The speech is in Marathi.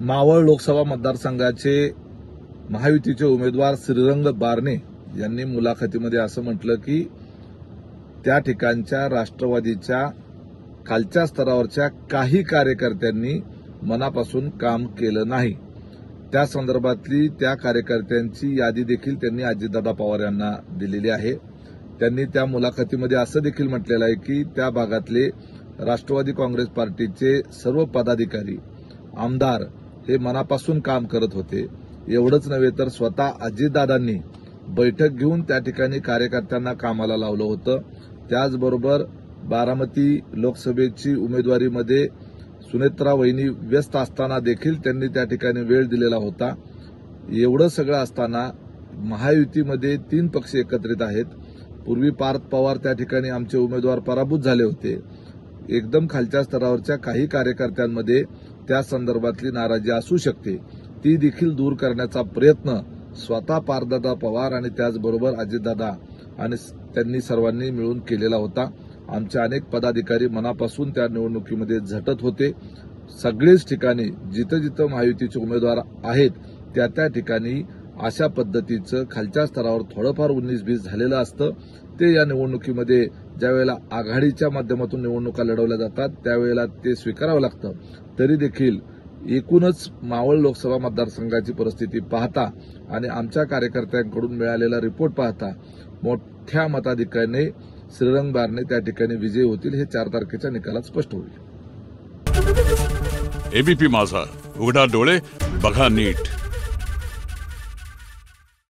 मावळ लोकसभा मतदारसंघाचे महायुतीचे उमेदवार श्रीरंग बारणे यांनी मुलाखतीमध्ये असं म्हटलं की त्या ठिकाणच्या राष्ट्रवादीच्या खालच्या स्तरावरच्या काही कार्यकर्त्यांनी मनापासून काम केलं नाही। त्या संदर्भातली त्या कार्यकर्त्यांची यादी देखील त्यांनी अजितदादा पवार यांना दिलेली आहे। त्यांनी त्या मुलाखतीमध्ये असं देखील म्हटलेलं आहे की त्या भागातले राष्ट्रवादी काँग्रेस पार्टीचे सर्व पदाधिकारी आमदार हे मनापासून काम करत होते। एवढंच नव्हे तर स्वतः अजितदादांनी बैठक घेऊन त्या ठिकाणी कार्यकर्त्यांना कामाला लावलं होतं। त्याचबरोबर बारामती लोकसभेची उमेदवारीमध्ये सुनेत्रा वहिनी व्यस्त असताना देखील त्यांनी त्या ठिकाणी वेळ दिलेला होता। एवढं सगळं असताना महायुतीमध्ये 3 पक्ष एकत्रित आहेत। पूर्वी पार्थ पवार त्या ठिकाणी आमचे उमेदवार पराभूत झाले होते। एकदम खालच्या स्तरावरच्या काही कार्यकर्त्यांमध्ये त्या संदर्भातली नाराजी असू शकते, ती देखील दूर करण्याचा प्रयत्न स्वतः पार्थदादा पवार आणि त्याचबरोबर अजितदादा आणि त्यांनी सर्वांनी मिळून केलेला होता। आमचे अनेक पदाधिकारी मनापासून त्या निवडणुकीमध्ये झटत होते। सगळेच ठिकाणी जिथं जिथं महायुतीचे उमेदवार आहेत त्या ठिकाणी अशा पद्धतीचं खालच्या स्तरावर थोडंफार 19-20 झालेलं असतं। ते या निवडणुकीमध्ये ज्यावेळेला आघाडीच्या माध्यमातून निवडणुका लढवल्या जातात त्यावेळेला ते स्वीकारावं लागतं। तरी देखील एकूणच मावळ लोकसभा मतदारसंघाची परिस्थिती पाहता आणि आमच्या कार्यकर्त्यांकडून मिळालेला रिपोर्ट पाहता मोठ्या मताधिक्याने श्रीरंग बारणे त्या ठिकाणी विजयी होतील, हे 4 तारखेच्या निकालात स्पष्ट होईल। एबीपी माझा, उघडा डोळे बघा नीट।